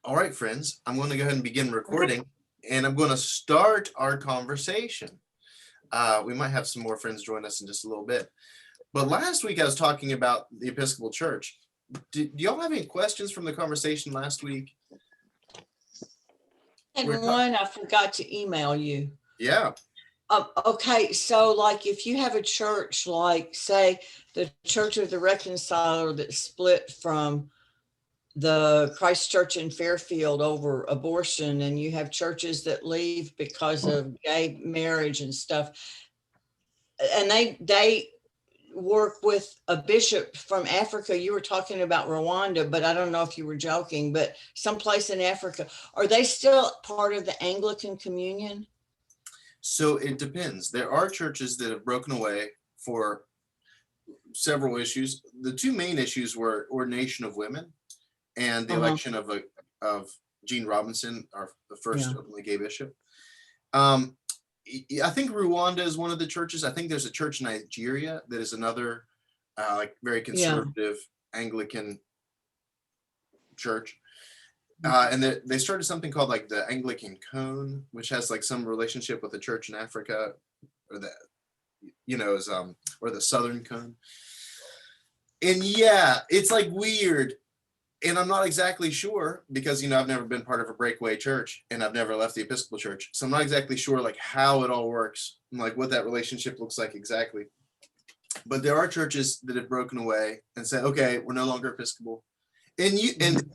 All right, friends, I'm going to go ahead and begin recording, and I'm going to start our conversation. We might have some more friends join us in just a little bit. But last week I was talking about the Episcopal Church. Do y'all have any questions from the conversation last week? And one, I forgot to email you. Yeah. Okay, so like if you have a church, like say the Church of the Reconciler that split from the Christ Church in Fairfield over abortion, and you have churches that leave because of gay marriage and stuff, and they work with a bishop from Africa. You were talking about Rwanda, but I don't know if you were joking, but someplace in Africa. Are they still part of the Anglican Communion? So it depends. There are churches that have broken away for several issues. The two main issues were ordination of women and the election of Gene Robinson, the first openly gay bishop. I think Rwanda is one of the churches. I think there's a church in Nigeria that is another like very conservative Anglican church. And they started something called like the Anglican Cone, which has like some relationship with the church in Africa, or the, or the Southern Cone. And yeah, it's like weird. And I'm not exactly sure because, I've never been part of a breakaway church and I've never left the Episcopal Church. So I'm not exactly sure like how it all works and like what that relationship looks like exactly. But there are churches that have broken away and said, okay, we're no longer Episcopal. And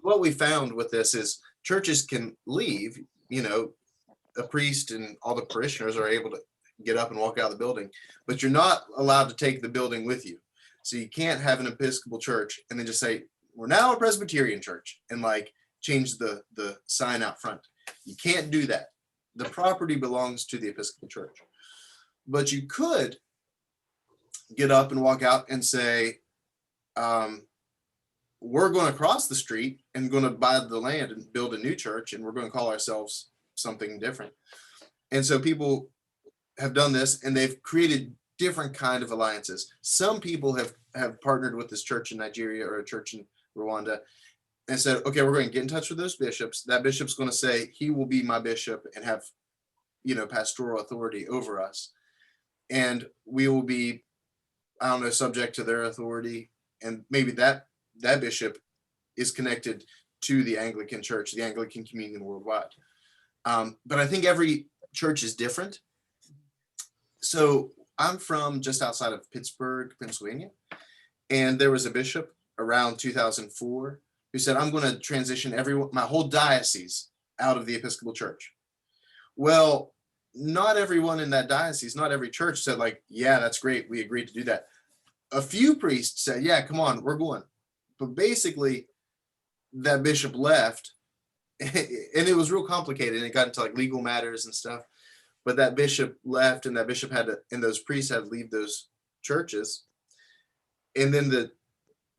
what we found with this is churches can leave, a priest and all the parishioners are able to get up and walk out of the building, but you're not allowed to take the building with you. So you can't have an Episcopal church and then just say, we're now a Presbyterian church and like change the sign out front. You can't do that. The property belongs to the Episcopal church. But you could get up and walk out and say, we're going to cross the street and going to buy the land and build a new church, and we're going to call ourselves something different. And so people have done this, and they've created different kind of alliances. Some people have partnered with this church in Nigeria or a church in Rwanda and said, okay, we're going to get in touch with those bishops. That bishop's going to say he will be my bishop and have, pastoral authority over us. And we will be, subject to their authority. And maybe that bishop is connected to the Anglican Church, the Anglican Communion worldwide. But I think every church is different. So I'm from just outside of Pittsburgh, Pennsylvania. And there was a bishop around 2004 who said, I'm going to transition my whole diocese out of the Episcopal Church. Well, not everyone in that diocese, not every church said like, yeah, that's great. We agreed to do that. A few priests said, yeah, come on, we're going. But basically that bishop left and it was real complicated and it got into like legal matters and stuff. But that bishop left and that bishop and those priests had to leave those churches. And then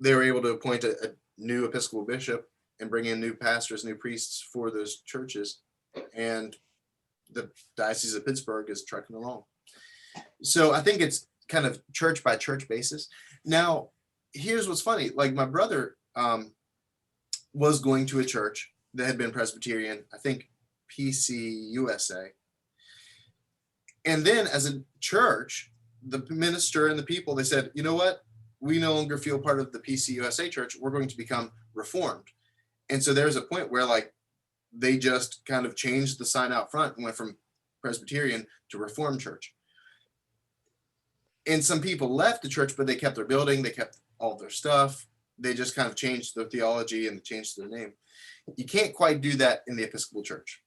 they were able to appoint a new Episcopal bishop and bring in new pastors, new priests for those churches. And the Diocese of Pittsburgh is trucking along. So I think it's kind of church by church basis. Now, here's what's funny. Like my brother was going to a church that had been Presbyterian, I think PCUSA. And then as a church, the minister and the people, they said, you know what? We no longer feel part of the PCUSA church. We're going to become Reformed. And so there's a point where like they just kind of changed the sign out front and went from Presbyterian to Reformed church. And some people left the church, but they kept their building. They kept all their stuff. They just kind of changed their theology and changed their name. You can't quite do that in the Episcopal Church.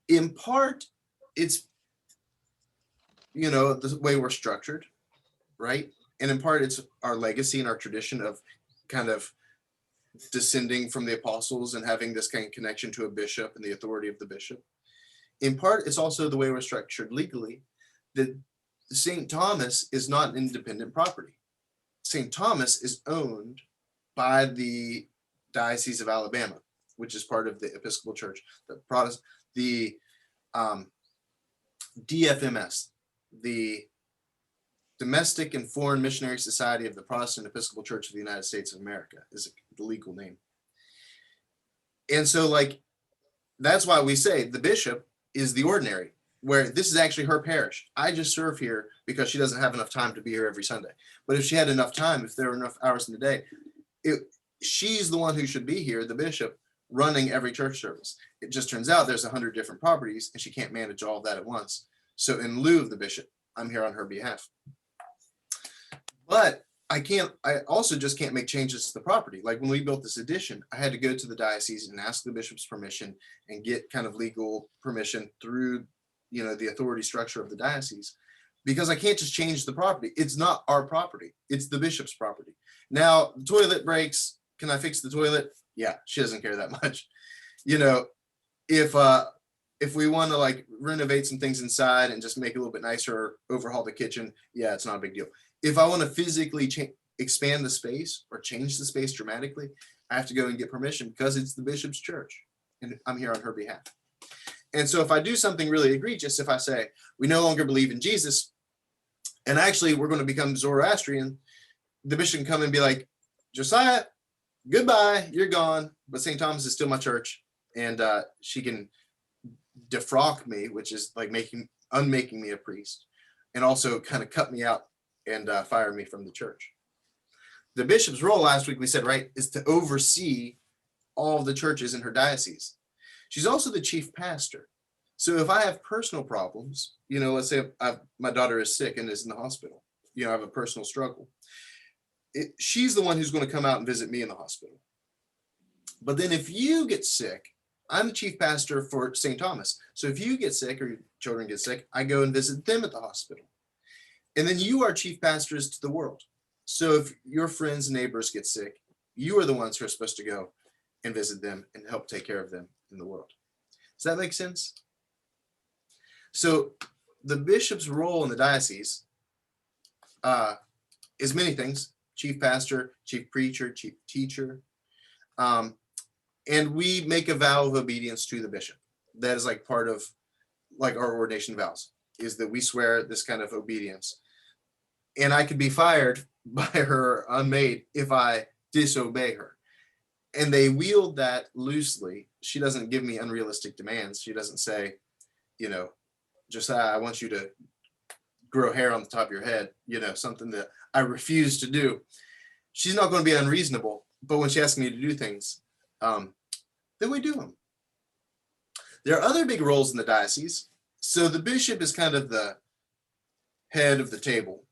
In part, it's, the way we're structured, right? And in part, it's our legacy and our tradition of kind of descending from the apostles and having this kind of connection to a bishop and the authority of the bishop. In part, it's also the way we're structured legally, that St. Thomas is not an independent property. St. Thomas is owned by the Diocese of Alabama, which is part of the Episcopal Church, the DFMS, the Domestic and Foreign Missionary Society of the Protestant Episcopal Church of the United States of America is the legal name. And so like, that's why we say the bishop is the ordinary, where this is actually her parish. I just serve here because she doesn't have enough time to be here every Sunday. But if she had enough time, if there were enough hours in the day, she's the one who should be here, the bishop, running every church service. It just turns out there's 100 different properties and she can't manage all of that at once. So in lieu of the bishop, I'm here on her behalf. But I also just can't make changes to the property. Like when we built this addition, I had to go to the diocese and ask the bishop's permission and get kind of legal permission through, the authority structure of the diocese, because I can't just change the property. It's not our property. It's the bishop's property. Now, the toilet breaks. Can I fix the toilet? Yeah, she doesn't care that much. If we want to like renovate some things inside and just make it a little bit nicer or overhaul the kitchen, yeah, it's not a big deal. If I want to physically expand the space or change the space dramatically, I have to go and get permission because it's the bishop's church and I'm here on her behalf. And so if I do something really egregious, if I say we no longer believe in Jesus and actually we're going to become Zoroastrian, the bishop can come and be like, Josiah, goodbye, you're gone, but St. Thomas is still my church. And she can defrock me, which is like unmaking me a priest, and also kind of cut me out and fire me from the church. The bishop's role last week, we said, right, is to oversee all of the churches in her diocese. She's also the chief pastor. So if I have personal problems, let's say my daughter is sick and is in the hospital, I have a personal struggle. She's the one who's going to come out and visit me in the hospital. But then if you get sick, I'm the chief pastor for St. Thomas. So if you get sick or your children get sick, I go and visit them at the hospital. And then you are chief pastors to the world. So if your friends and neighbors get sick, you are the ones who are supposed to go and visit them and help take care of them in the world. Does that make sense? So the bishop's role in the diocese is many things: chief pastor, chief preacher, chief teacher. And we make a vow of obedience to the bishop. That is like part of like our ordination vows, is that we swear this kind of obedience. And I could be fired by her unmaid if I disobey her. And they wield that loosely. She doesn't give me unrealistic demands. She doesn't say, Josiah, I want you to grow hair on the top of your head, something that I refuse to do. She's not going to be unreasonable, but when she asks me to do things, then we do them. There are other big roles in the diocese. So the bishop is kind of the head of the table,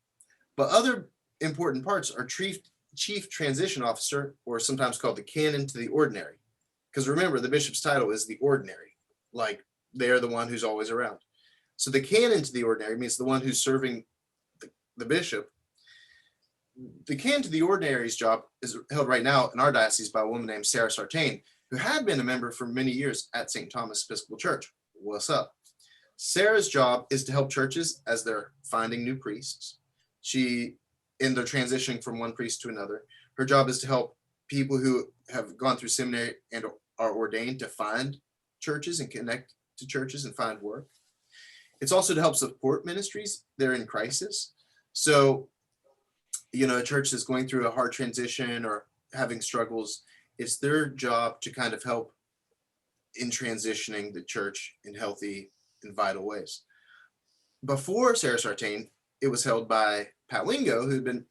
but other important parts are chief transition officer, or sometimes called the canon to the ordinary. Because remember, the bishop's title is the ordinary, like they are the one who's always around. So the canon to the ordinary means the one who's serving the bishop. The canon to the ordinary's job is held right now in our diocese by a woman named Sarah Sartain, who had been a member for many years at St. Thomas Episcopal Church. What's up? Sarah's job is to help churches as they're finding new priests. In their transitioning from one priest to another, her job is to help people who have gone through seminary and are ordained to find churches and connect to churches and find work. It's also to help support ministries that are in crisis. So, a church that's going through a hard transition or having struggles, it's their job to kind of help in transitioning the church in healthy and vital ways. Before Sarah Sartain, it was held by Pat Wingo, who had been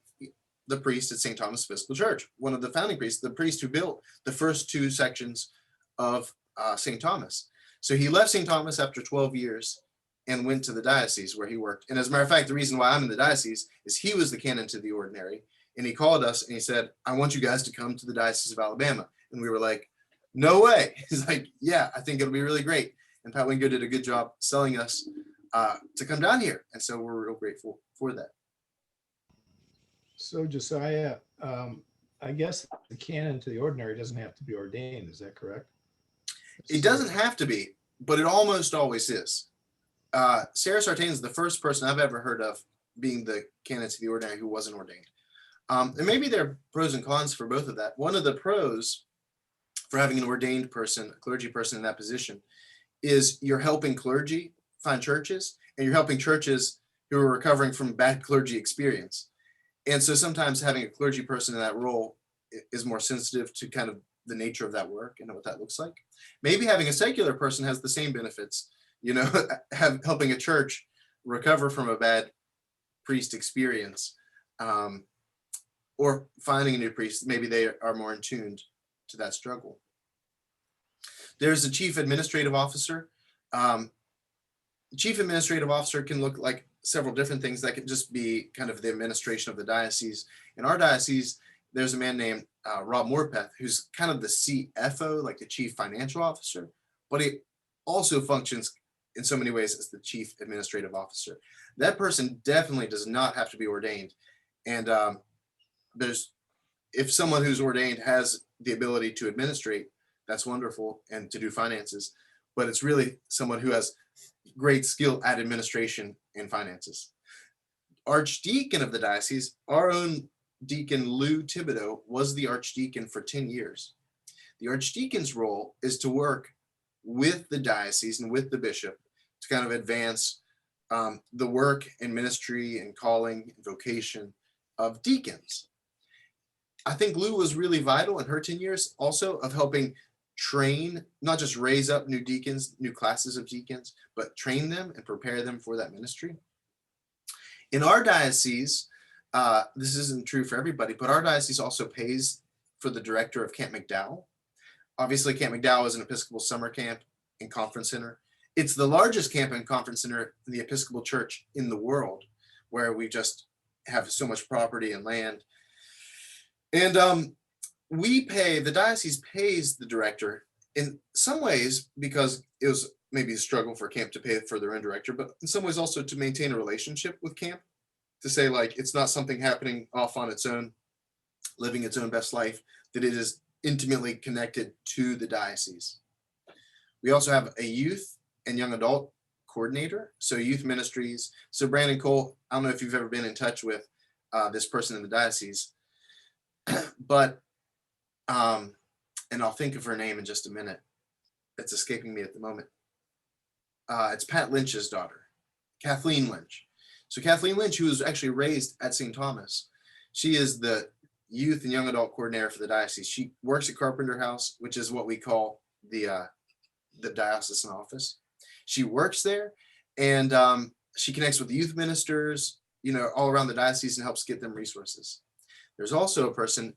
the priest at St. Thomas Episcopal Church, one of the founding priests, the priest who built the first two sections of St. Thomas. So he left St. Thomas after 12 years and went to the diocese where he worked. And as a matter of fact, the reason why I'm in the diocese is he was the canon to the ordinary. And he called us and he said, I want you guys to come to the Diocese of Alabama. And we were like, no way. He's like, yeah, I think it'll be really great. And Pat Wingo did a good job selling us to come down here. And so we're real grateful for that. So Josiah, I guess the canon to the ordinary doesn't have to be ordained. Is that correct? It doesn't have to be, but it almost always is. Sarah Sartain is the first person I've ever heard of being the canon to the ordinary who wasn't ordained. And maybe there are pros and cons for both of that. One of the pros for having an ordained person, a clergy person in that position, is you're helping clergy find churches, and you're helping churches who are recovering from bad clergy experience. And so sometimes having a clergy person in that role is more sensitive to kind of the nature of that work and what that looks like. Maybe having a secular person has the same benefits, helping a church recover from a bad priest experience, or finding a new priest. Maybe they are more in tuned to that struggle. There's a chief administrative officer. Chief administrative officer can look like several different things. That could just be kind of the administration of the diocese. In our diocese, there's a man named Rob Morpeth, who's kind of the CFO, like the chief financial officer, but he also functions in so many ways as the chief administrative officer. That person definitely does not have to be ordained. And if someone who's ordained has the ability to administrate, that's wonderful, and to do finances, but it's really someone who has great skill at administration and finances. Archdeacon of the diocese, our own Deacon Lou Thibodeau, was the archdeacon for 10 years. The archdeacon's role is to work with the diocese and with the bishop to kind of advance the work and ministry and calling and vocation of deacons. I think Lou was really vital in her 10 years also of helping train, not just raise up new deacons, new classes of deacons, but train them and prepare them for that ministry. In our diocese, this isn't true for everybody, but our diocese also pays for the director of Camp McDowell. Obviously, Camp McDowell is an Episcopal summer camp and conference center. It's the largest camp and conference center in the Episcopal Church in the world, where we just have so much property and land. And the diocese pays the director in some ways because it was maybe a struggle for camp to pay for their own director, but in some ways also to maintain a relationship with camp, to say like it's not something happening off on its own, living its own best life, that it is intimately connected to the diocese. We also have a youth and young adult coordinator, so youth ministries. So Brandon Cole, I don't know if you've ever been in touch with this person in the diocese, but and I'll think of her name in just a minute. It's escaping me at the moment. It's Pat Lynch's daughter, Kathleen Lynch. So Kathleen Lynch, who was actually raised at St. Thomas, she is the youth and young adult coordinator for the diocese. She works at Carpenter House, which is what we call the diocesan office. She works there, and she connects with the youth ministers, all around the diocese, and helps get them resources. There's also a person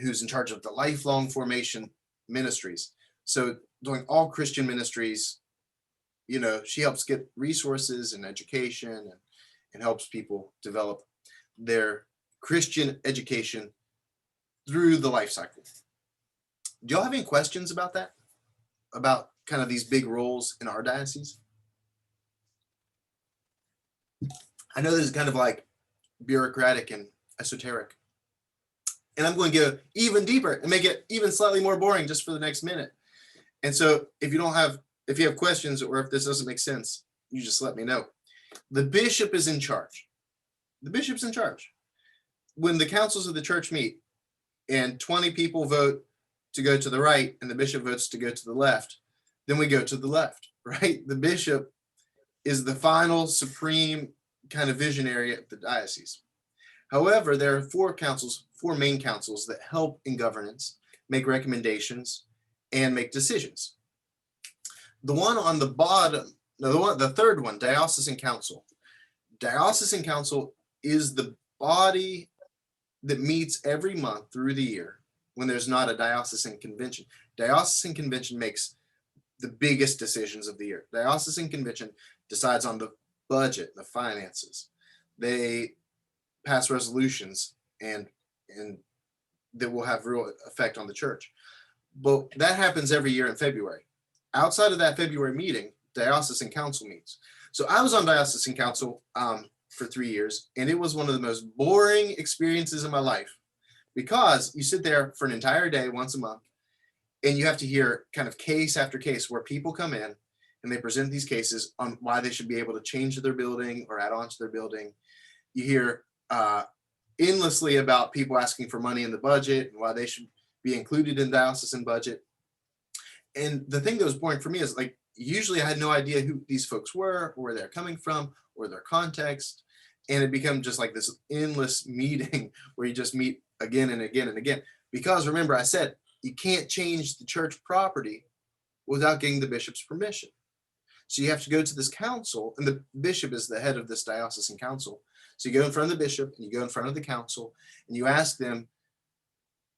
who's in charge of the lifelong formation ministries. So doing all Christian ministries, she helps get resources and education and helps people develop their Christian education through the life cycle. Do y'all have any questions about that? About kind of these big roles in our diocese? I know this is kind of like bureaucratic and esoteric. And I'm going to go even deeper and make it even slightly more boring just for the next minute. And so if you have questions, or if this doesn't make sense, you just let me know. The bishop is in charge. The bishop's in charge. When the councils of the church meet and 20 people vote to go to the right and the bishop votes to go to the left, then we go to the left, right? The bishop is the final supreme kind of visionary of the diocese. However, there are four main councils that help in governance, make recommendations, and make decisions. The one on the bottom, the third one, diocesan council. Diocesan council is the body that meets every month through the year when there's not a diocesan convention. Diocesan convention makes the biggest decisions of the year. Diocesan convention decides on the budget, the finances. They pass resolutions and that will have real effect on the church. But that happens every year in February. Outside of that February meeting, diocesan council meets. So I was on diocesan council for 3 years, and it was one of the most boring experiences in my life, because you sit there for an entire day once a month, and you have to hear kind of case after case where people come in and they present these cases on why they should be able to change their building or add on to their building. You hear endlessly about people asking for money in the budget and why they should be included in the diocesan budget. And the thing that was boring for me is, like, usually I had no idea who these folks were, or where they're coming from, or their context. And it became just like this endless meeting where you just meet again and again and again. Because remember, I said, you can't change the church property without getting the bishop's permission. So you have to go to this council, and the bishop is the head of this diocesan council. So you go in front of the bishop and you go in front of the council and you ask them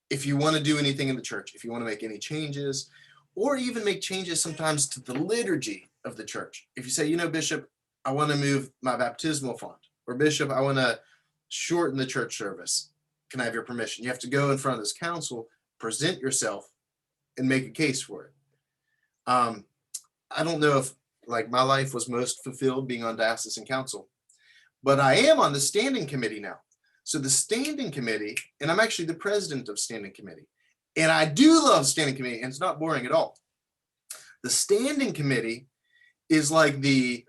if you want to do anything in the church, if you want to make any changes, or even make changes sometimes to the liturgy of the church. If you say, Bishop, I want to move my baptismal font, or Bishop, I want to shorten the church service. Can I have your permission? You have to go in front of this council, present yourself, and make a case for it. I don't know if my life was most fulfilled being on diocesan council, but I am on the standing committee now. So the standing committee, and I'm actually the president of standing committee, and I do love standing committee, and it's not boring at all. The standing committee is like the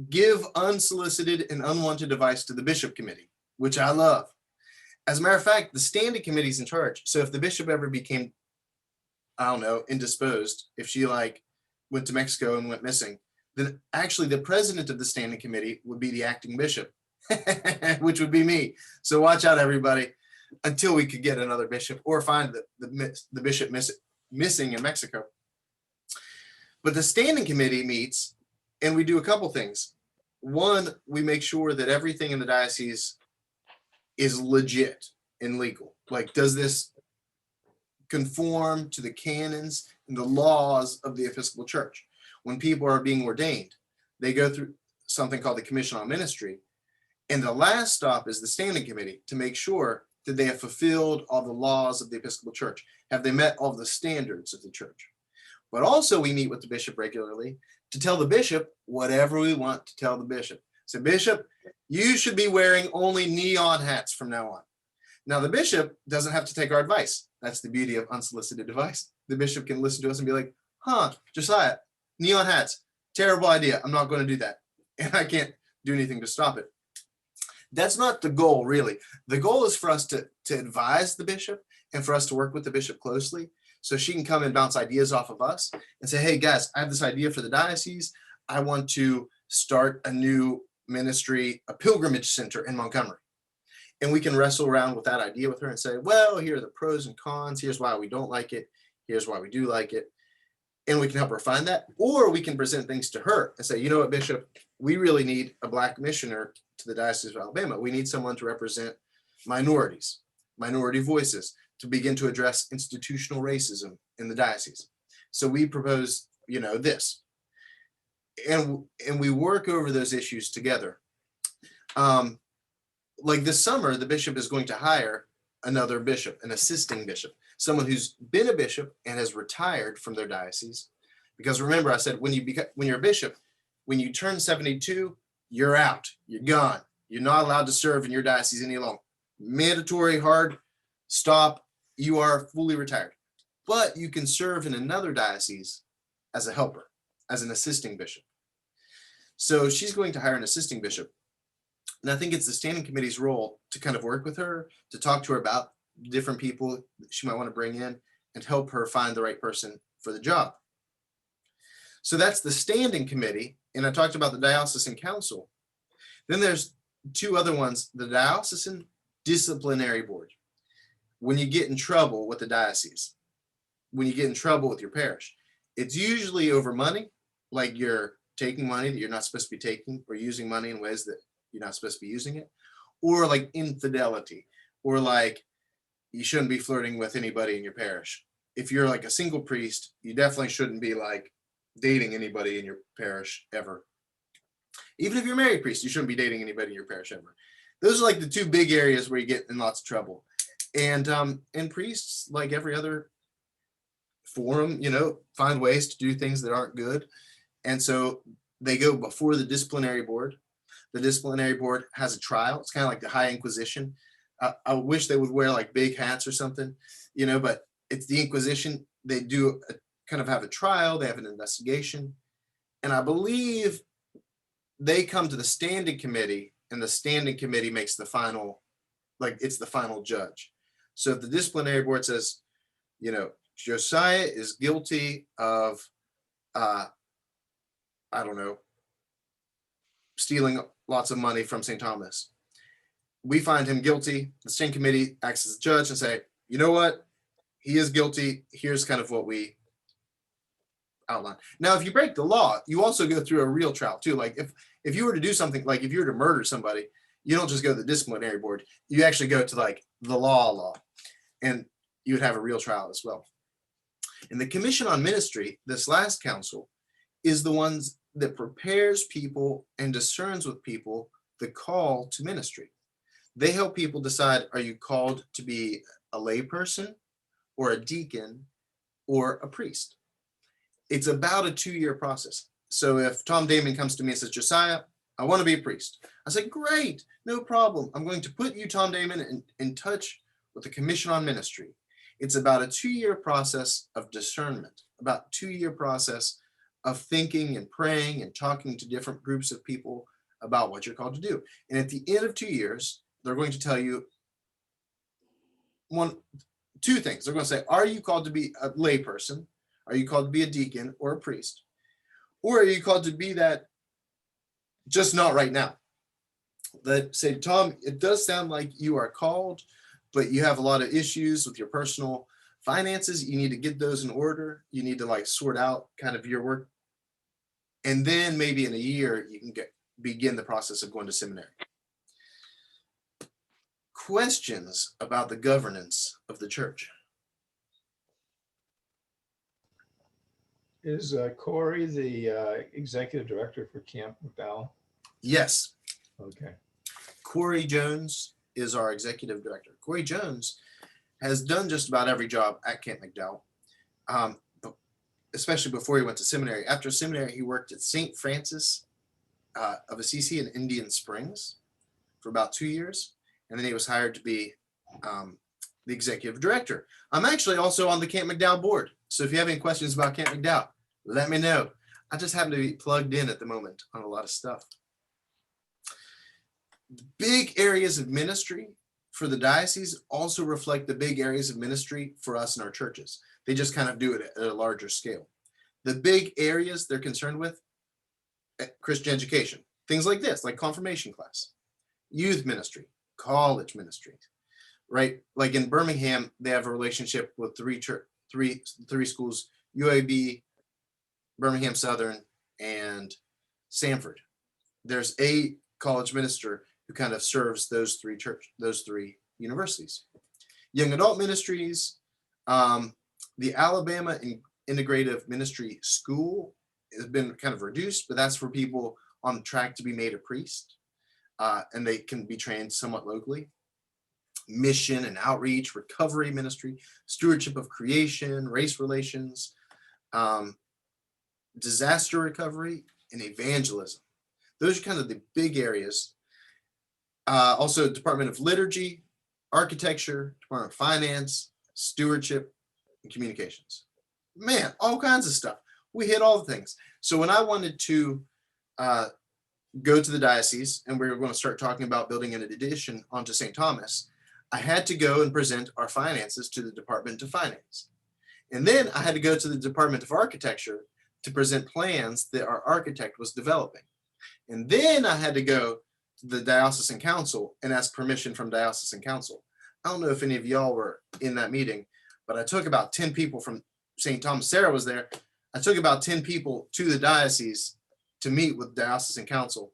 give unsolicited and unwanted advice to the bishop committee, which I love. As a matter of fact, the standing committee is in charge. So if the bishop ever became, I don't know, indisposed, if she went to Mexico and went missing, then actually the president of the standing committee would be the acting bishop, which would be me. So watch out, everybody, until we could get another bishop or find the bishop missing in Mexico. But the standing committee meets and we do a couple things. One, we make sure that everything in the diocese is legit and legal. Does this conform to the canons and the laws of the Episcopal Church? When people are being ordained, they go through something called the Commission on Ministry. And the last stop is the standing committee to make sure that they have fulfilled all the laws of the Episcopal Church. Have they met all the standards of the church? But also we meet with the bishop regularly to tell the bishop whatever we want to tell the bishop. So Bishop, you should be wearing only neon hats from now on. Now the bishop doesn't have to take our advice. That's the beauty of unsolicited advice. The bishop can listen to us and be like, Josiah, neon hats, terrible idea. I'm not going to do that. And I can't do anything to stop it. That's not the goal, really. The goal is for us to advise the bishop and for us to work with the bishop closely so she can come and bounce ideas off of us and say, hey, guys, I have this idea for the diocese. I want to start a new ministry, a pilgrimage center in Montgomery. And we can wrestle around with that idea with her and say, well, here are the pros and cons. Here's why we don't like it. Here's why we do like it. And we can help her find that. Or we can present things to her and say, you know what, Bishop, we really need a Black missioner to the Diocese of Alabama. We need someone to represent minorities, minority voices, to begin to address institutional racism in the diocese. So we propose, this. And we work over those issues together. This summer, the bishop is going to hire another bishop, an assisting bishop, someone who's been a bishop and has retired from their diocese. Because remember, I said, when you're a bishop, when you turn 72, you're out, you're gone. You're not allowed to serve in your diocese any longer. Mandatory hard stop, you are fully retired. But you can serve in another diocese as a helper, as an assisting bishop. So she's going to hire an assisting bishop. And I think it's the standing committee's role to kind of work with her, to talk to her about different people that she might want to bring in and help her find the right person for the job. So that's the standing committee. And I talked about the diocesan council. Then there's two other ones, the diocesan disciplinary board. When you get in trouble with the diocese, when you get in trouble with your parish, it's usually over money, like you're taking money that you're not supposed to be taking, or using money in ways that you're not supposed to be using it, or like infidelity, or like you shouldn't be flirting with anybody in your parish. If you're like a single priest, you definitely shouldn't be like dating anybody in your parish ever. Even if you're a married priest, you shouldn't be dating anybody in your parish ever. Those are like the two big areas where you get in lots of trouble. And priests, like every other forum, find ways to do things that aren't good. And so they go before the disciplinary board. The disciplinary board has a trial. It's kind of like the High Inquisition. I wish they would wear like big hats or something, but it's the Inquisition. They do kind of have a trial. They have an investigation. And I believe they come to the standing committee, and the standing committee makes the final, it's the final judge. So if the disciplinary board says, Josiah is guilty of, stealing lots of money from St. Thomas, we find him guilty. The standing committee acts as a judge and say, you know what? he is guilty. Here's kind of what we outline. Now, if you break the law, you also go through a real trial too. Like if you were to do something, like if you were to murder somebody, you don't just go to the disciplinary board. You actually go to like the law, and you would have a real trial as well. And the Commission on Ministry, this last council, is the ones that prepares people and discerns with people the call to ministry. They help people decide, are you called to be a layperson or a deacon or a priest? It's about a 2-year process. So if Tom Damon comes to me and says, Josiah, I want to be a priest. I say, great, no problem. I'm going to put you, Tom Damon, in touch with the Commission on Ministry. It's about a 2-year process of discernment, about a 2-year process of thinking and praying and talking to different groups of people about what you're called to do. And at the end of 2 years, they're going to tell you two things. They're going to say, are you called to be a layperson? Are you called to be a deacon or a priest? Or are you called to be that, just not right now? That say, Tom, it does sound like you are called, but you have a lot of issues with your personal finances. You need to get those in order. You need to like sort out kind of your work. And then maybe in a year, you can begin the process of going to seminary. Questions about the governance of the church? Is Corey the executive director for Camp McDowell? Yes. Okay. Corey Jones is our executive director. Corey Jones has done just about every job at Camp McDowell, especially before he went to seminary. After seminary, he worked at St. Francis of Assisi in Indian Springs for about 2 years. And then he was hired to be the executive director. I'm actually also on the Camp McDowell board. So if you have any questions about Camp McDowell, let me know. I just happen to be plugged in at the moment on a lot of stuff. The big areas of ministry for the diocese also reflect the big areas of ministry for us in our churches. They just kind of do it at a larger scale. The big areas they're concerned with, Christian education, things like this, like confirmation class, youth ministry, college ministry, right? Like in Birmingham, they have a relationship with three schools, UAB, Birmingham Southern, and Sanford. There's a college minister who kind of serves those three universities. Young adult ministries, the Alabama Integrative Ministry School has been kind of reduced, but that's for people on the track to be made a priest, and they can be trained somewhat locally. Mission and outreach, recovery ministry, stewardship of creation, race relations, disaster recovery, and evangelism. Those are kind of the big areas. Also, Department of Liturgy, Architecture, Department of Finance, Stewardship, and Communications. Man, all kinds of stuff. We hit all the things. So when I wanted to go to the diocese and we were going to start talking about building an addition onto St. Thomas, I had to go and present our finances to the Department of Finance. And then I had to go to the Department of Architecture to present plans that our architect was developing. And then I had to go to the Diocesan Council and ask permission from Diocesan Council. I don't know if any of y'all were in that meeting, but I took about 10 people from St. Thomas. Sarah was there. I took about 10 people to the diocese to meet with Diocesan Council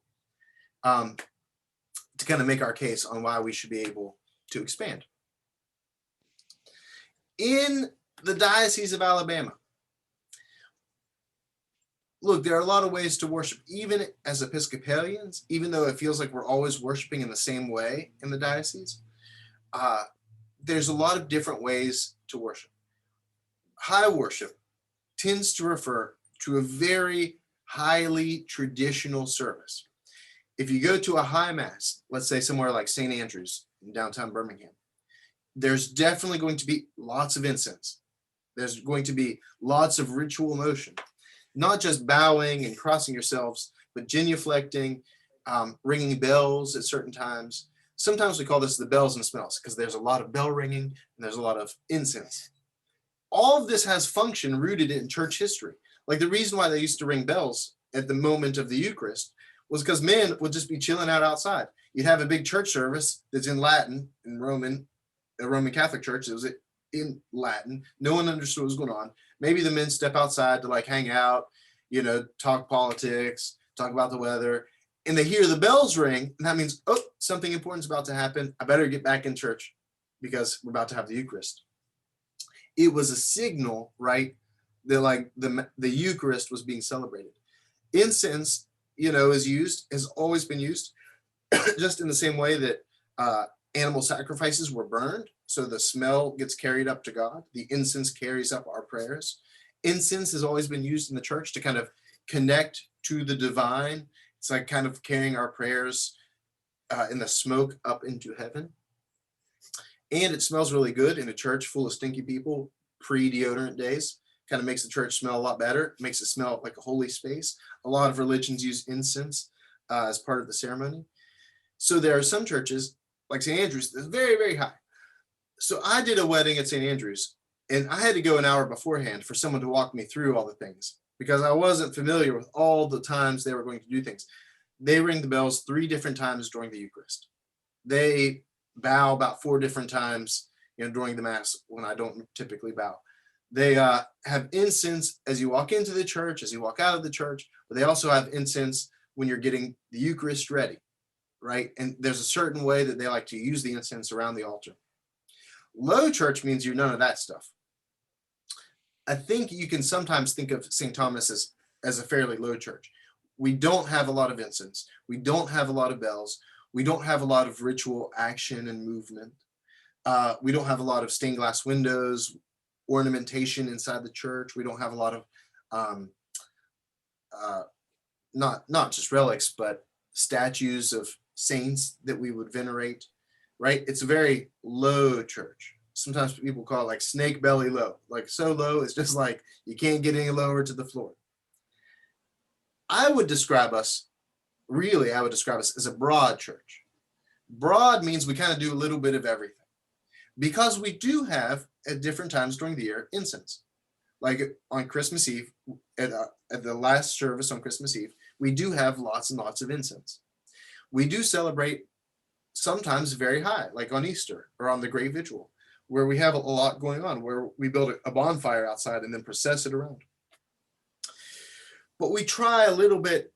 to kind of make our case on why we should be able to expand. In the Diocese of Alabama, look, there are a lot of ways to worship, even as Episcopalians, even though it feels like we're always worshiping in the same way in the diocese. There's a lot of different ways to worship. High worship tends to refer to a very highly traditional service. If you go to a high mass, let's say somewhere like St. Andrews in downtown Birmingham, there's definitely going to be lots of incense. There's going to be lots of ritual motion, not just bowing and crossing yourselves, but genuflecting, ringing bells at certain times. Sometimes we call this the bells and smells because there's a lot of bell ringing and there's a lot of incense. All of this has function rooted in church history. Like the reason why they used to ring bells at the moment of the Eucharist was because men would just be chilling out outside. You'd have a big church service that's in Latin, in Roman, a Roman Catholic church. It was in Latin. No one understood what was going on. Maybe the men step outside to like hang out, talk politics, talk about the weather, and they hear the bells ring, and that means, oh, something important is about to happen. I better get back in church because we're about to have the Eucharist. It was a signal, right? That like the Eucharist was being celebrated. Incense, has always been used just in the same way that animal sacrifices were burned. So the smell gets carried up to God. The incense carries up our prayers. Incense has always been used in the church to kind of connect to the divine. It's like kind of carrying our prayers in the smoke up into heaven. And it smells really good in a church full of stinky people, pre-deodorant days. Kind of makes the church smell a lot better. Makes it smell like a holy space. A lot of religions use incense as part of the ceremony. So there are some churches, like St. Andrews, that's very, very high. So I did a wedding at St. Andrews, and I had to go an hour beforehand for someone to walk me through all the things because I wasn't familiar with all the times they were going to do things. They ring the bells 3 different times during the Eucharist. They bow about 4 different times, during the Mass when I don't typically bow. They have incense as you walk into the church, as you walk out of the church, but they also have incense when you're getting the Eucharist ready, right? And there's a certain way that they like to use the incense around the altar. Low church means you're none of that stuff. I think you can sometimes think of St. Thomas as a fairly low church. We don't have a lot of incense. We don't have a lot of bells. We don't have a lot of ritual action and movement. We don't have a lot of stained glass windows, ornamentation inside the church. We don't have a lot of not just relics, but statues of saints that we would venerate, right? It's a very low church. Sometimes people call it like snake belly low, like so low it's just like you can't get any lower to the floor. I would describe us as a broad church. Broad means we kind of do a little bit of everything because we do have at different times during the year incense. Like on Christmas Eve, at the last service on Christmas Eve, we do have lots and lots of incense. We do celebrate sometimes very high, like on Easter or on the Great Vigil, where we have a lot going on, where we build a bonfire outside and then process it around. But we try a little bit,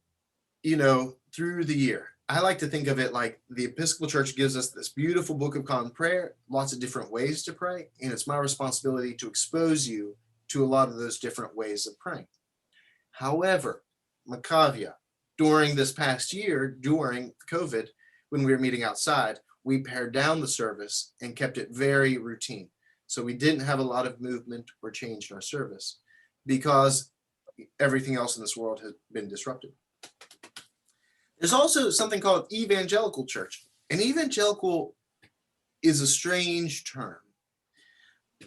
through the year. I like to think of it like the Episcopal Church gives us this beautiful book of common prayer, lots of different ways to pray, and it's my responsibility to expose you to a lot of those different ways of praying. However, Macavia, during this past year, during COVID, when we were meeting outside, we pared down the service and kept it very routine. So we didn't have a lot of movement or change in our service because everything else in this world has been disrupted. There's also something called evangelical church. And evangelical is a strange term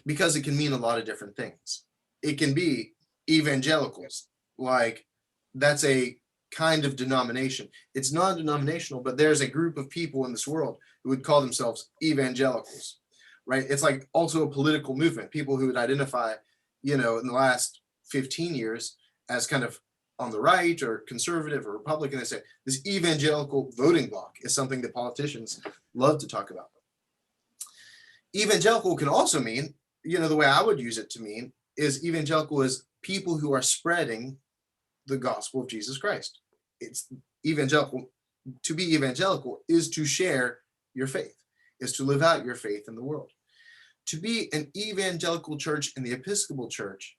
because it can mean a lot of different things. It can be evangelicals, like that's a kind of denomination. It's non-denominational, but there's a group of people in this world who would call themselves evangelicals, right? It's like also a political movement, people who would identify, in the last 15 years as kind of on the right or conservative or Republican. They say this evangelical voting bloc is something that politicians love to talk about. Evangelical can also mean, the way I would use it to mean is evangelical is people who are spreading the gospel of Jesus Christ. It's evangelical. To be evangelical is to share your faith, is to live out your faith in the world. To be an evangelical church in the Episcopal Church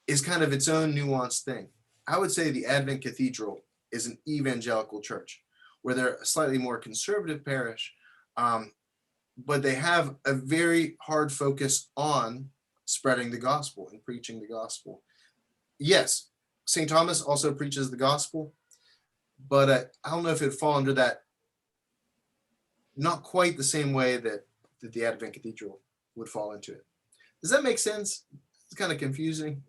is kind of its own nuanced thing. I would say the Advent Cathedral is an evangelical church, where they're a slightly more conservative parish, but they have a very hard focus on spreading the gospel and preaching the gospel. Yes, St. Thomas also preaches the gospel, but I don't know if it'd fall under that, not quite the same way that the Advent Cathedral would fall into it. Does that make sense? It's kind of confusing.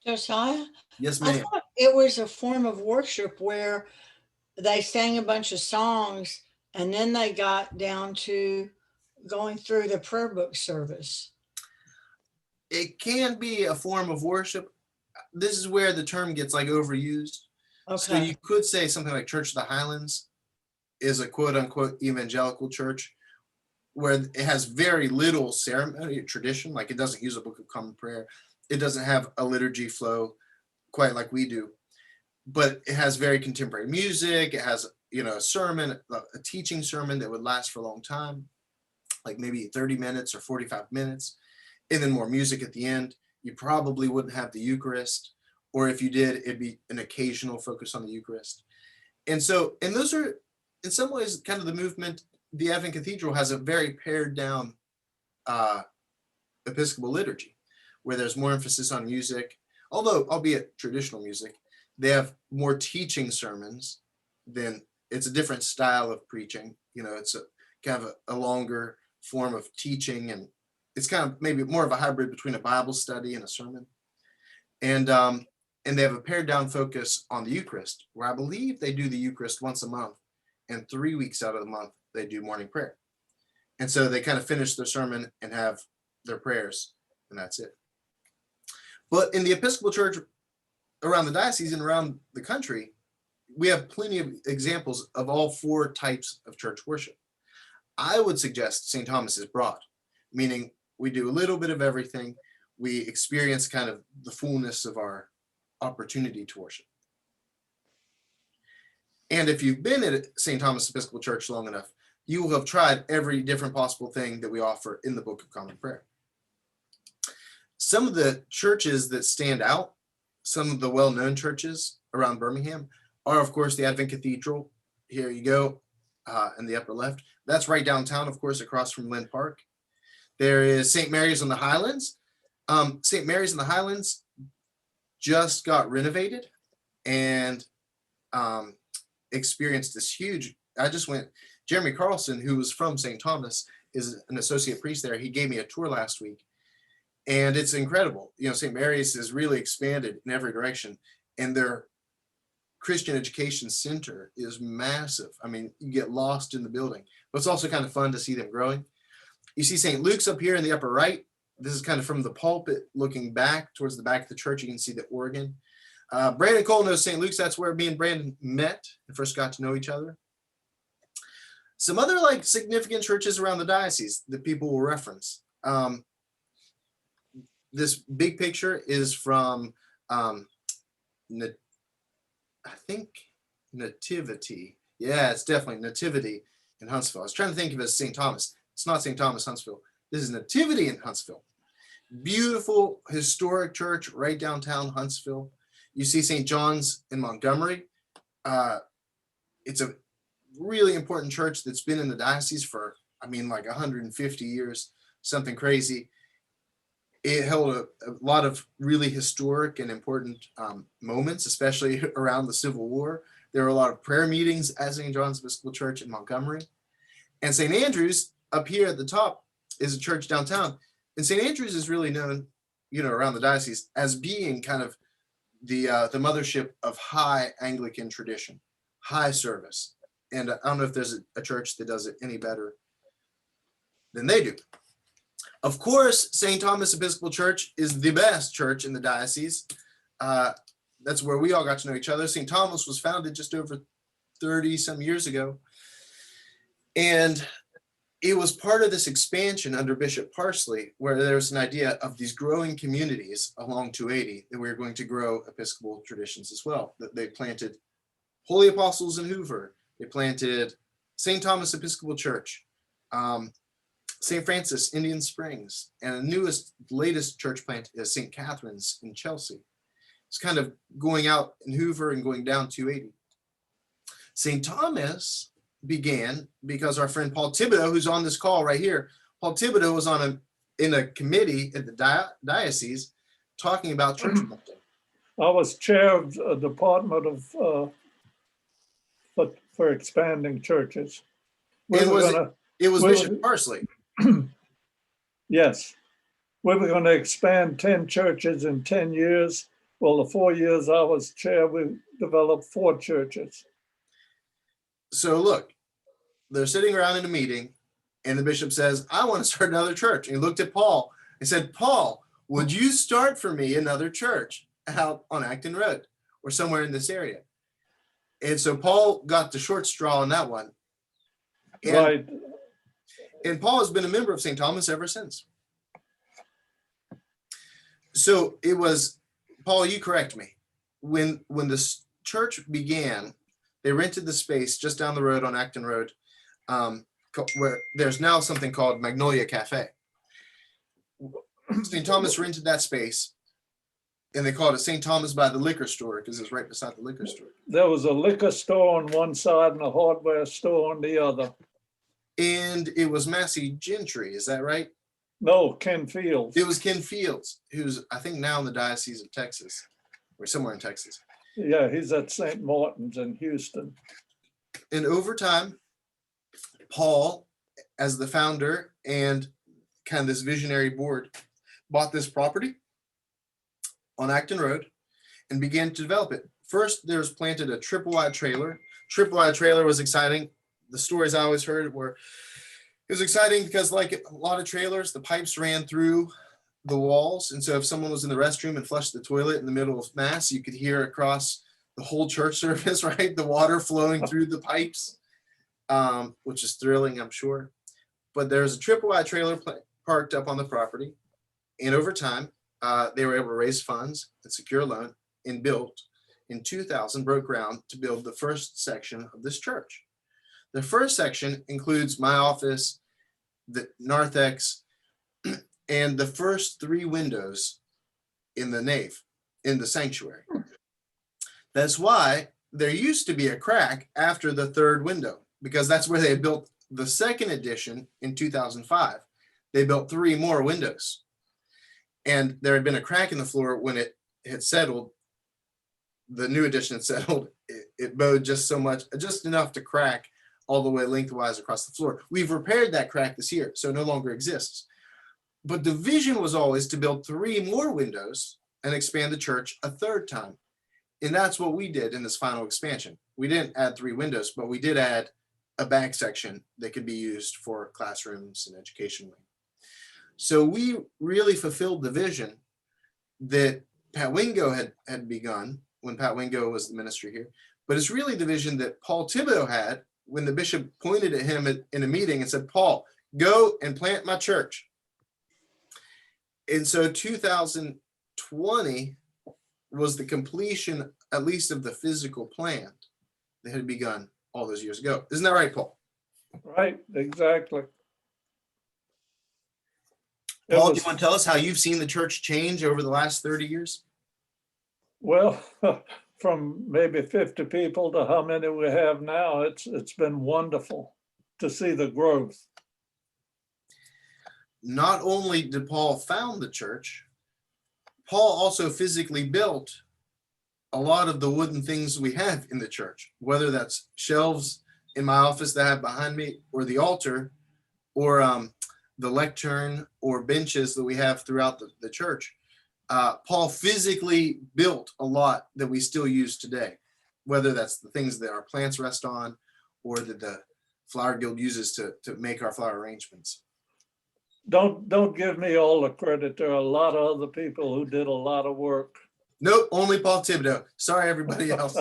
Josiah? Yes, I ma'am. thought it was a form of worship where they sang a bunch of songs and then they got down to going through the prayer book service. It can be a form of worship. This is where the term gets like overused. Okay. So you could say something like Church of the Highlands is a quote unquote evangelical church. where it has very little ceremony or tradition. Like, it doesn't use a Book of Common Prayer. It doesn't have a liturgy flow quite like we do, but it has very contemporary music. It has, a sermon, a teaching sermon that would last for a long time, like maybe 30 minutes or 45 minutes, and then more music at the end. You probably wouldn't have the Eucharist, or if you did, it'd be an occasional focus on the Eucharist. And those are, in some ways, kind of the movement. The Advent Cathedral has a very pared down Episcopal liturgy, where there's more emphasis on music, although albeit traditional music. They have more teaching sermons. Then it's a different style of preaching. It's a kind of a longer form of teaching, and it's kind of maybe more of a hybrid between a Bible study and a sermon. And they have a pared down focus on the Eucharist, where I believe they do the Eucharist once a month, and 3 weeks out of the month they do morning prayer. And so they kind of finish their sermon and have their prayers, and that's it. But in the Episcopal Church around the diocese and around the country, we have plenty of examples of all four types of church worship. I would suggest St. Thomas is broad, meaning we do a little bit of everything. We experience kind of the fullness of our opportunity to worship. And if you've been at St. Thomas Episcopal Church long enough, you will have tried every different possible thing that we offer in the Book of Common Prayer. Some of the churches that stand out, some of the well-known churches around Birmingham, are, of course, the Advent Cathedral. Here you go, in the upper left. That's right downtown, of course, across from Lynn Park. There is St. Mary's in the Highlands. St. Mary's in the Highlands just got renovated and experienced this huge, Jeremy Carlson, who was from St. Thomas, is an associate priest there. He gave me a tour last week, and it's incredible. St. Mary's has really expanded in every direction, and their Christian education center is massive. I mean, you get lost in the building, but it's also kind of fun to see them growing. You see St. Luke's up here in the upper right. This is kind of from the pulpit looking back towards the back of the church. You can see the organ. Brandon Cole knows St. Luke's. That's where me and Brandon met and first got to know each other. Some other significant churches around the diocese that people will reference. This big picture is from, I think, Nativity. Yeah, it's definitely Nativity in Huntsville. I was trying to think of it as St. Thomas. It's not St. Thomas, Huntsville. This is Nativity in Huntsville. Beautiful historic church right downtown Huntsville. You see St. John's in Montgomery. It's a really important church that's been in the diocese for, 150 years, something crazy. It held a lot of really historic and important moments, especially around the Civil War. There were a lot of prayer meetings at St. John's Episcopal Church in Montgomery. And St. Andrew's up here at the top is a church downtown. And St. Andrew's is really known, around the diocese as being kind of the mothership of high Anglican tradition, high service. And I don't know if there's a church that does it any better than they do. Of course, St. Thomas Episcopal Church is the best church in the diocese. That's where we all got to know each other. St. Thomas was founded just over 30 some years ago. And it was part of this expansion under Bishop Parsley, where there was an idea of these growing communities along 280 that we were going to grow Episcopal traditions as well. That they planted Holy Apostles in Hoover. They planted St. Thomas Episcopal Church, St. Francis, Indian Springs, and the latest church plant is St. Catherine's in Chelsea. It's kind of going out in Hoover and going down 280. St. Thomas began because our friend Paul Thibodeau, who's on this call right here, Paul Thibodeau was in a committee at the diocese talking about church planting. I was chair of a department of for expanding churches. It was Bishop Parsley. Yes, we were going to expand 10 churches in 10 years. Well, the 4 years I was chair, we developed 4 churches. So look, they're sitting around in a meeting and the bishop says, I want to start another church. And he looked at Paul and said, Paul, would you start for me another church out on Acton Road or somewhere in this area? And so Paul got the short straw on that one. And, Right. And Paul has been a member of St. Thomas ever since. So it was, Paul, you correct me. When the church began, they rented the space just down the road on Acton Road, where there's now something called Magnolia Cafe. St. Thomas rented that space, and they called it St. Thomas by the liquor store because it's right beside the liquor store. There was a liquor store on one side and a hardware store on the other. And it was Massey Gentry, is that right? No, Ken Fields. It was Ken Fields, who's I think now in the Diocese of Texas, or somewhere in Texas. Yeah, he's at St. Martin's in Houston. And over time, Paul, as the founder and kind of this visionary board, bought this property on Acton Road and began to develop it. First, there was planted a triple wide trailer. Triple wide trailer was exciting. The stories I always heard were, it was exciting because like a lot of trailers, the pipes ran through the walls. And so if someone was in the restroom and flushed the toilet in the middle of mass, you could hear across the whole church service, right? The water flowing through the pipes, which is thrilling, I'm sure. But there's a triple wide trailer parked up on the property. And over time, they were able to raise funds and secure a loan and built in 2000, broke ground to build the first section of this church. The first section includes my office, the narthex, and the first 3 windows in the nave, in the sanctuary. That's why there used to be a crack after the 3rd window, because that's where they built the second edition in 2005. They built 3 more windows. And there had been a crack in the floor when it had settled. The new edition had settled. It bowed just so much, just enough to crack all the way lengthwise across the floor. We've repaired that crack this year, so it no longer exists. But the vision was always to build 3 more windows and expand the church a 3rd time. And that's what we did in this final expansion. We didn't add 3 windows, but we did add a back section that could be used for classrooms and education wing. So we really fulfilled the vision that Pat Wingo had begun when Pat Wingo was the ministry here. But it's really the vision that Paul Thibodeau had when the bishop pointed at him in a meeting and said, Paul, go and plant my church. And so 2020 was the completion, at least of the physical plan that had begun all those years ago. Isn't that right, Paul? Right, exactly. Paul, do you want to tell us how you've seen the church change over the last 30 years? Well, from maybe 50 people to how many we have now, it's been wonderful to see the growth. Not only did Paul found the church, Paul also physically built a lot of the wooden things we have in the church, whether that's shelves in my office that I have behind me, or the altar, or the lectern, or benches that we have throughout the church. Paul physically built a lot that we still use today, whether that's the things that our plants rest on or that the Flower Guild uses to make our flower arrangements. Don't give me all the credit. There are a lot of other people who did a lot of work. Nope, only Paul Thibodeau. Sorry, everybody else.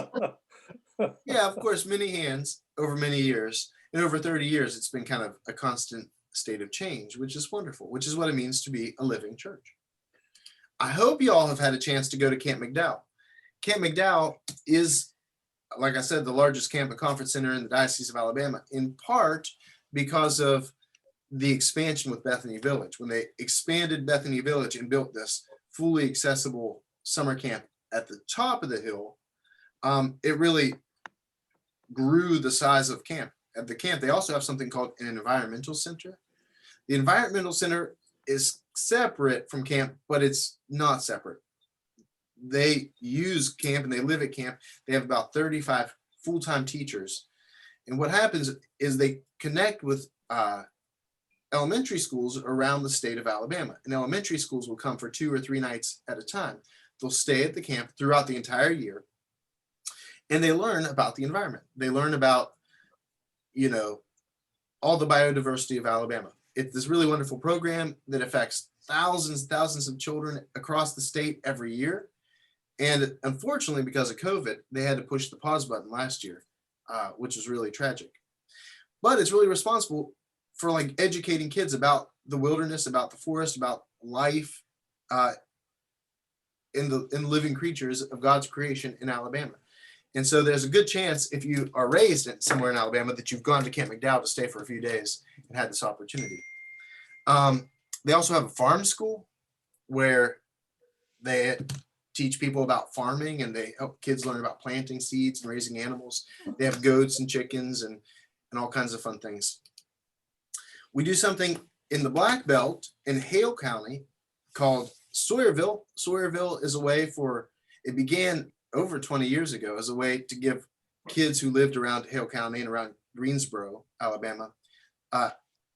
Yeah, of course, many hands over many years. And over 30 years, it's been kind of a constant state of change, which is wonderful, which is what it means to be a living church. I hope you all have had a chance to go to Camp McDowell. Camp McDowell is, like I said, the largest camp and conference center in the Diocese of Alabama, in part because of the expansion with Bethany Village. When they expanded Bethany Village and built this fully accessible summer camp at the top of the hill, it really grew the size of camp. At the camp, they also have something called an environmental center. The environmental center is separate from camp, but it's not separate. They use camp and they live at camp. They have about 35 full-time teachers. And what happens is they connect with elementary schools around the state of Alabama. And elementary schools will come for 2 or 3 nights at a time. They'll stay at the camp throughout the entire year. And they learn about the environment. They learn about, all the biodiversity of Alabama. It's this really wonderful program that affects thousands of children across the state every year. And unfortunately, because of COVID, they had to push the pause button last year, which was really tragic. But it's really responsible for like educating kids about the wilderness, about the forest, about life, in living creatures of God's creation in Alabama. And so there's a good chance if you are raised somewhere in Alabama that you've gone to Camp McDowell to stay for a few days and had this opportunity. They also have a farm school where they teach people about farming, and they help kids learn about planting seeds and raising animals. They have goats and chickens and all kinds of fun things. We do something in the Black Belt in Hale County called Sawyerville. Sawyerville is a way it began over 20 years ago as a way to give kids who lived around Hale County and around Greensboro, Alabama,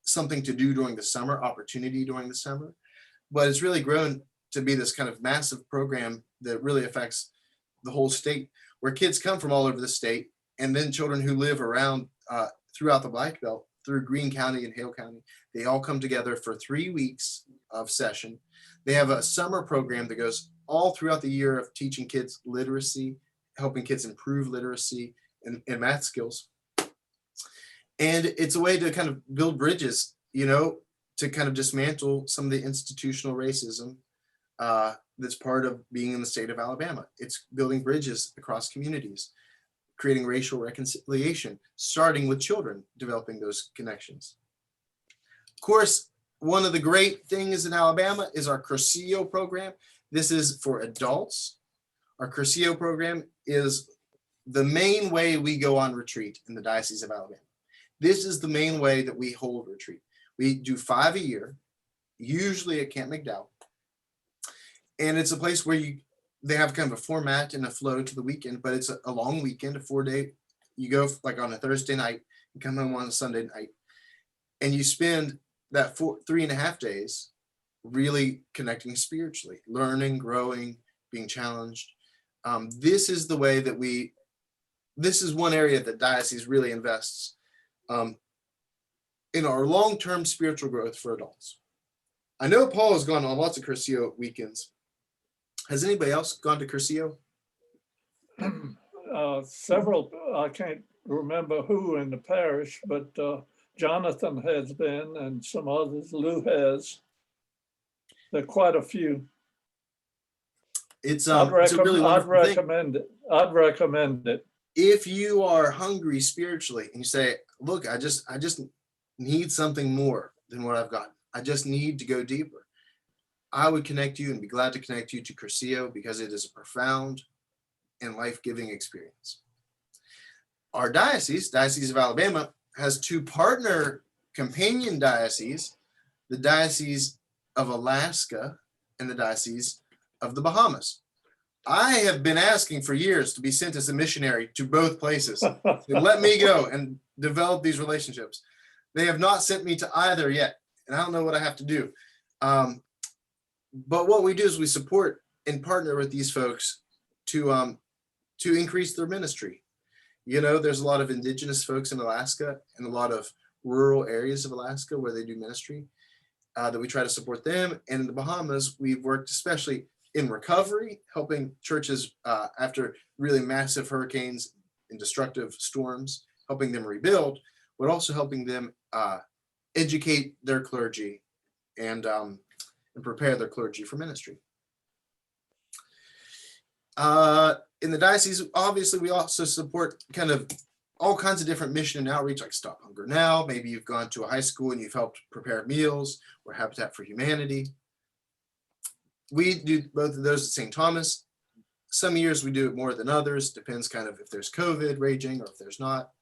something to do during the summer, opportunity during the summer. But it's really grown to be this kind of massive program that really affects the whole state, where kids come from all over the state, and then children who live around throughout the Black Belt, through Greene County and Hale County, they all come together for 3 weeks of session. They have a summer program that goes all throughout the year of teaching kids literacy, helping kids improve literacy and math skills. And it's a way to kind of build bridges, to kind of dismantle some of the institutional racism that's part of being in the state of Alabama. It's building bridges across communities, creating racial reconciliation, starting with children, developing those connections. Of course, one of the great things in Alabama is our Cursillo program. This is for adults. Our Cursillo program is the main way we go on retreat in the Diocese of Alabama. This is the main way that we hold retreat. We do 5 a year, usually at Camp McDowell. And it's a place where they have kind of a format and a flow to the weekend, but it's a long weekend, a 4-day. You go like on a Thursday night, you come home on a Sunday night, and you spend that 3.5 days really connecting spiritually, learning, growing, being challenged. This is the way that this is one area that diocese really invests in our long-term spiritual growth for adults. I know Paul has gone on lots of Cursillo weekends. Has anybody else gone to Cursillo? Several, I can't remember who in the parish, but Jonathan has been, and some others. Lou has. There are quite a few. It's I'd a really wonderful thing. recommend it. I'd recommend it. If you are hungry spiritually and you say, look, I just need something more than what I've got. I just need to go deeper. I would connect you and be glad to connect you to Cursillo, because it is a profound and life-giving experience. Our Diocese of Alabama, has 2 partner companion dioceses, the Diocese of Alaska and the Diocese of the Bahamas. I have been asking for years to be sent as a missionary to both places. Let me go and develop these relationships. They have not sent me to either yet, and I don't know what I have to do. But what we do is we support and partner with these folks to increase their ministry. There's a lot of indigenous folks in Alaska and a lot of rural areas of Alaska where they do ministry, that we try to support them. And in the Bahamas, we've worked especially in recovery, helping churches after really massive hurricanes and destructive storms, helping them rebuild, but also helping them educate their clergy and prepare their clergy for ministry. In the diocese, obviously, we also support kind of all kinds of different mission and outreach, like Stop Hunger Now. Maybe you've gone to a high school and you've helped prepare meals, or Habitat for Humanity. We do both of those at St. Thomas. Some years we do it more than others. Depends kind of if there's COVID raging or if there's not.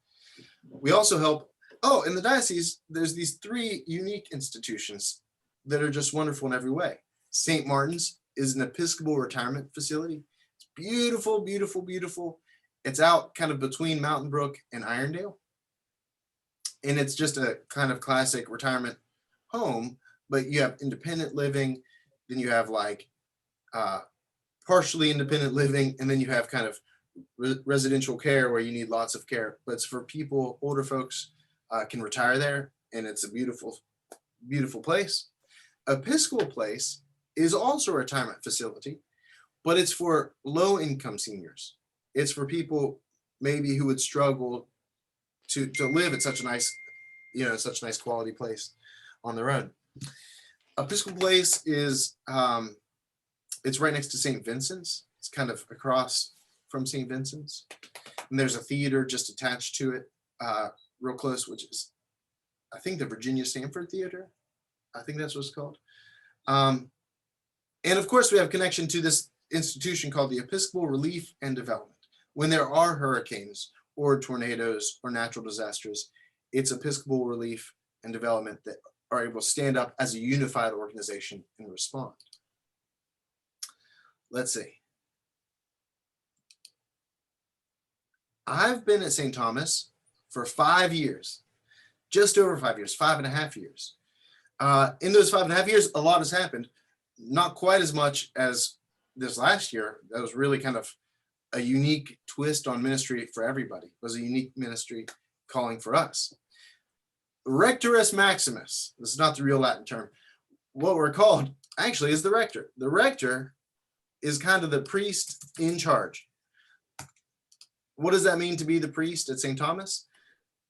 We also help. Oh, in the diocese, there's these 3 unique institutions that are just wonderful in every way. St. Martin's is an Episcopal retirement facility. It's beautiful, beautiful, beautiful. It's out kind of between Mountain Brook and Irondale. And it's just a kind of classic retirement home, but you have independent living, then you have like partially independent living, and then you have kind of residential care where you need lots of care. But it's for people, older folks can retire there, and it's a beautiful, beautiful place. Episcopal Place is also a retirement facility, but it's for low-income seniors. It's for people maybe who would struggle to live at such a nice such a nice quality place on their own. Episcopal Place is, it's right next to St. Vincent's. It's kind of across from St. Vincent's. And there's a theater just attached to it, real close, which is, I think, the Virginia Sanford Theater. I think that's what it's called. And of course, we have connection to this institution called the Episcopal Relief and Development. When there are hurricanes or tornadoes or natural disasters, it's Episcopal Relief and Development that are able to stand up as a unified organization and respond. Let's see. I've been at St. Thomas for 5 years, just over 5 years, 5.5 years. In those 5.5 years, a lot has happened. Not quite as much as this last year. That was really kind of a unique twist on ministry for everybody. It was a unique ministry calling for us. Rectorus Maximus, this is not the real Latin term. What we're called actually is the rector. The rector is kind of the priest in charge. What does that mean to be the priest at St. Thomas?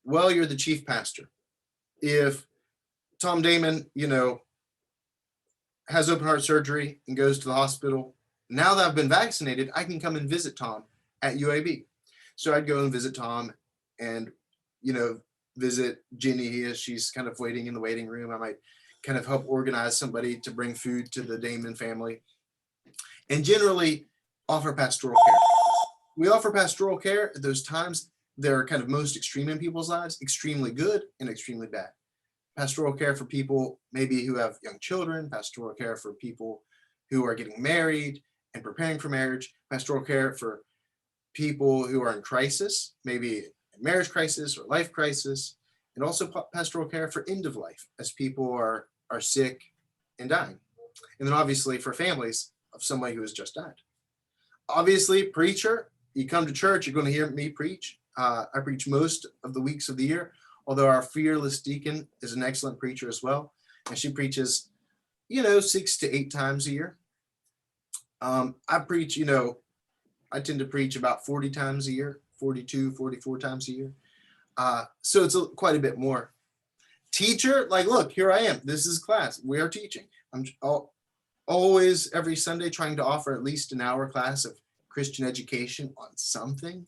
Well, you're the chief pastor. If Tom Damon, has open heart surgery and goes to the hospital, now that I've been vaccinated, I can come and visit Tom at UAB. So I'd go and visit Tom and, visit Ginny as she's kind of waiting in the waiting room. I might kind of help organize somebody to bring food to the Damon family and generally offer pastoral care. We offer pastoral care at those times that are kind of most extreme in people's lives, extremely good and extremely bad. Pastoral care for people maybe who have young children, pastoral care for people who are getting married and preparing for marriage, pastoral care for people who are in crisis, maybe a marriage crisis or life crisis, and also pastoral care for end of life as people are sick and dying. And then obviously for families of somebody who has just died. Obviously, preacher, you come to church, you're going to hear me preach. I preach most of the weeks of the year, although our fearless deacon is an excellent preacher as well. And she preaches, 6 to 8 times a year. I preach, I tend to preach about 40 times a year, 42, 44 times a year. So it's quite a bit more. Teacher, look, here I am. This is class. We are teaching. I'm always every Sunday trying to offer at least an hour class of Christian education on something.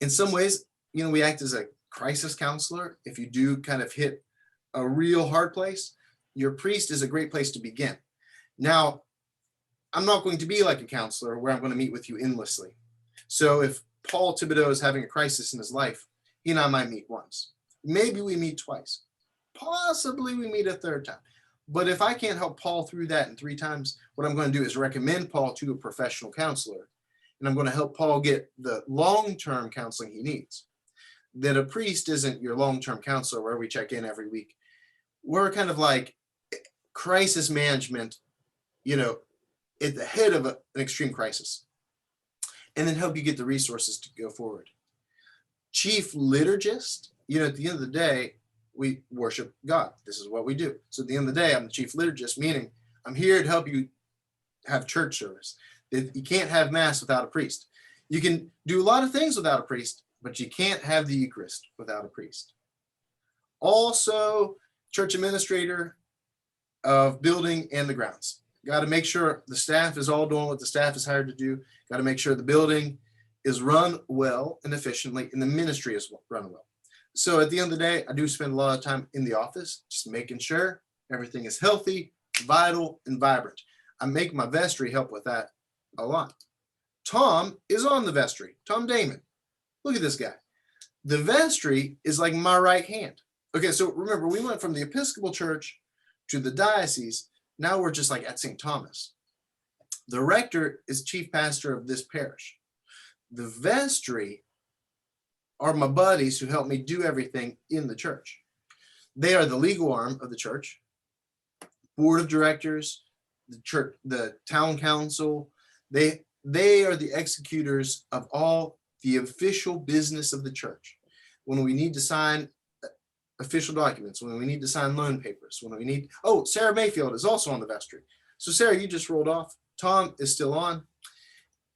In some ways, we act as a crisis counselor. If you do kind of hit a real hard place, your priest is a great place to begin. Now, I'm not going to be like a counselor where I'm going to meet with you endlessly. So if Paul Thibodeau is having a crisis in his life, he and I might meet once. Maybe we meet twice. Possibly we meet a third time. But if I can't help Paul through that in 3 times, what I'm going to do is recommend Paul to a professional counselor. And I'm going to help Paul get the long-term counseling he needs. That a priest isn't your long-term counselor where we check in every week. We're kind of like crisis management, at the head of an extreme crisis. And then help you get the resources to go forward. Chief liturgist, at the end of the day, we worship God. This is what we do. So at the end of the day, I'm the chief liturgist, meaning I'm here to help you have church service. You can't have mass without a priest. You can do a lot of things without a priest, but you can't have the Eucharist without a priest. Also, church administrator of building and the grounds. Got to make sure the staff is all doing what the staff is hired to do. Got to make sure the building is run well and efficiently, and the ministry is run well. So at the end of the day, I do spend a lot of time in the office, just making sure everything is healthy, vital, and vibrant. I make my vestry help with that a lot. Tom is on the vestry. Tom Damon. Look at this guy. The vestry is like my right hand. Okay, so remember, we went from the Episcopal Church to the diocese. Now we're just like at St. Thomas. The rector is chief pastor of this parish. The vestry are my buddies who help me do everything in the church. They are the legal arm of the church, board of directors, the church, the town council. They are the executors of all the official business of the church. When we need to sign official documents, when we need to sign loan papers, when we need, Sarah Mayfield is also on the vestry. So Sarah, you just rolled off. Tom is still on.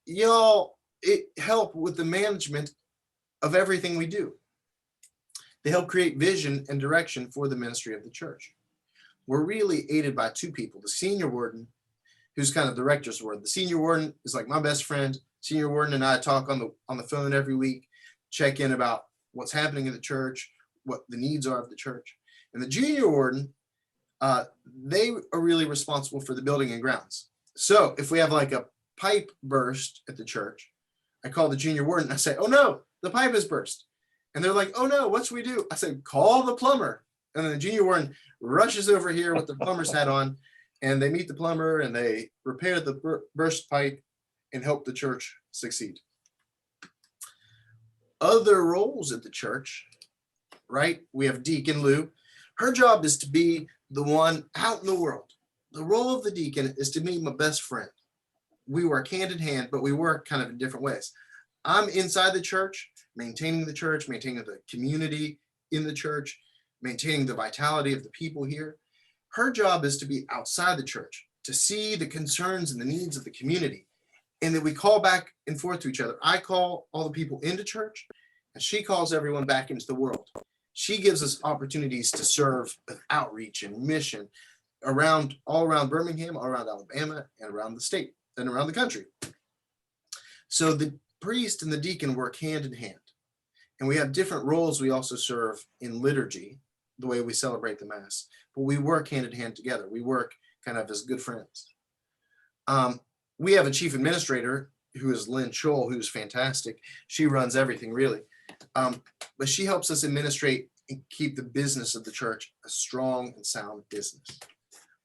Y'all, it help with the management of everything we do. They help create vision and direction for the ministry of the church. We're really aided by two people, the senior warden, who's kind of the rector's warden. The senior warden is like my best friend. Senior warden and I talk on the phone every week, check in about what's happening in the church, what the needs are of the church. And the junior warden, they are really responsible for the building and grounds. So if we have like a pipe burst at the church, I call the junior warden. I say, "Oh no, the pipe has burst." And they're like, "Oh no, what should we do?" I say, "Call the plumber." And then the junior warden rushes over here with the plumber's hat on, and they meet the plumber and they repair the burst pipe and help the church succeed. Other roles at the church, right? We have Deacon Lou. Her job is to be the one out in the world. The role of the deacon is to be my best friend. We work hand in hand, but we work kind of in different ways. I'm inside the church, maintaining the community in the church, maintaining the vitality of the people here. Her job is to be outside the church, to see the concerns and the needs of the community. And then we call back and forth to each other. I call all the people into church, and she calls everyone back into the world. She gives us opportunities to serve with outreach and mission all around Birmingham, all around Alabama, and around the state and around the country. So the priest and the deacon work hand in hand. And we have different roles we also serve in liturgy, the way we celebrate the Mass. But we work hand in hand together. We work kind of as good friends. We have a chief administrator who is Lynn Scholl, who's fantastic. She runs everything really. But she helps us administrate and keep the business of the church a strong and sound business.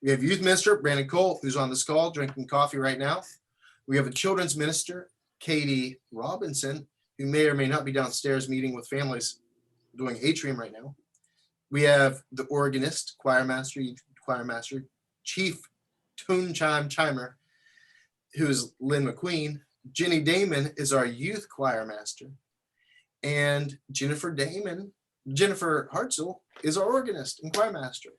We have youth minister, Brandon Cole, who's on this call drinking coffee right now. We have a children's minister, Katie Robinson, who may or may not be downstairs meeting with families doing atrium right now. We have the organist, choir master, chief tune chimer, who is Lynn McQueen. Jenny Damon is our youth choir master. And Jennifer Hartzell is our organist and choir master.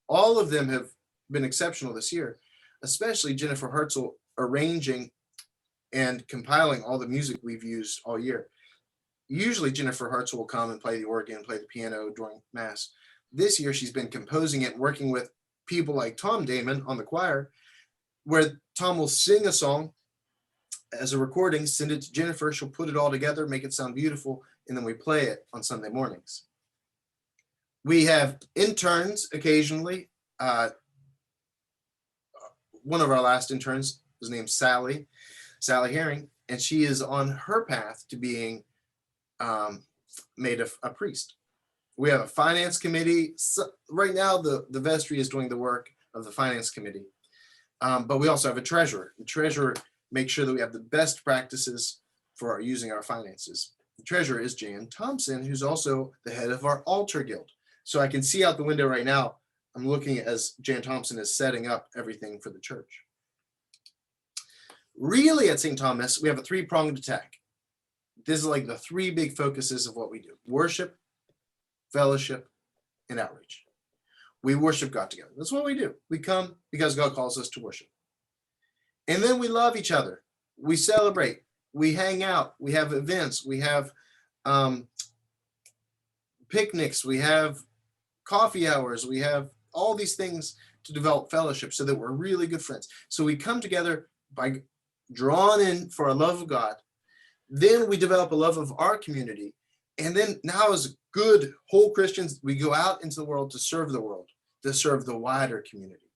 All of them have been exceptional this year, especially Jennifer Hartzell arranging and compiling all the music we've used all year. Usually Jennifer Hartzell will come and play the organ, play the piano during Mass. This year she's been composing it, working with people like Tom Damon on the choir, where Tom will sing a song as a recording, send it to Jennifer, she'll put it all together, make it sound beautiful, and then we play it on Sunday mornings. We have interns occasionally. One of our last interns was named Sally Herring, and she is on her path to being made a priest. We have a finance committee. So right now, the vestry is doing the work of the finance committee. But we also have a treasurer. The treasurer makes sure that we have the best practices for using our finances. The treasurer is Jan Thompson, who's also the head of our altar guild. So I can see out the window right now, I'm looking as Jan Thompson is setting up everything for the church. Really at St. Thomas, we have a three-pronged attack. This is like the three big focuses of what we do: worship, fellowship, and outreach. We worship God together. That's what we do. We come because God calls us to worship. And then we love each other. We celebrate. We hang out. We have events. We have picnics. We have coffee hours. We have all these things to develop fellowship so that we're really good friends. So we come together by drawn in for a love of God. Then we develop a love of our community. And then now as good whole Christians, we go out into the world, to serve the wider community.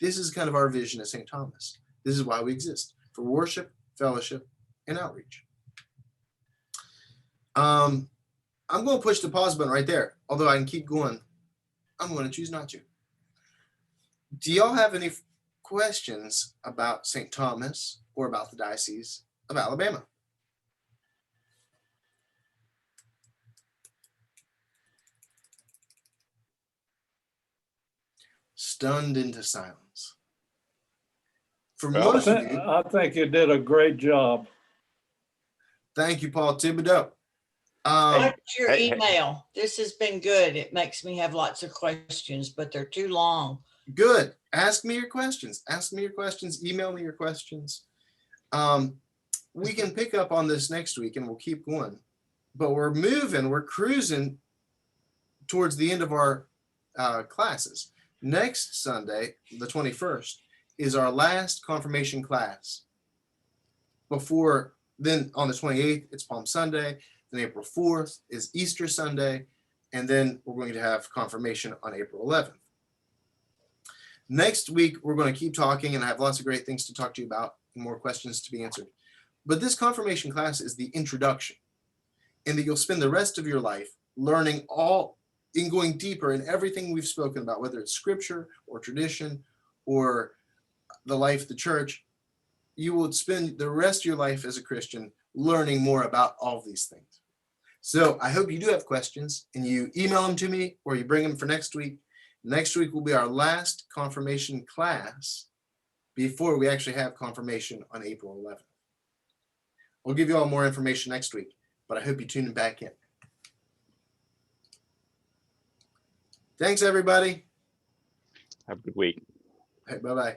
This is kind of our vision at St. Thomas. This is why we exist, for worship, fellowship, and outreach. I'm going to push the pause button right there. Although I can keep going, I'm going to choose not to. Do y'all have any questions about St. Thomas or about the Diocese of Alabama? Stunned into silence. For Well, most of you, I think you did a great job. thank you, Paul Thibodeau. What's your hey. email? This has been good. It makes me have lots of questions, but they're too long. Good. Ask me your questions. Ask me your questions. Email me your questions. We can pick up on this next week and we'll keep going. But we're moving, we're cruising towards the end of our classes. Next Sunday, the 21st, is our last confirmation class. Before then, on the 28th, it's Palm Sunday. Then April 4th is Easter Sunday. And then we're going to have confirmation on April 11th. Next week, we're going to keep talking, and I have lots of great things to talk to you about and more questions to be answered. But this confirmation class is the introduction, and that you'll spend the rest of your life learning all in going deeper in everything we've spoken about, whether it's scripture or tradition or the life of the church. You will spend the rest of your life as a Christian learning more about all of these things. So I hope you do have questions, and you email them to me or you bring them for next week. Next week will be our last confirmation class before we actually have confirmation on April 11th. We'll give you all more information next week, but I hope you tune back in. Thanks, everybody. Have a good week. Bye-bye.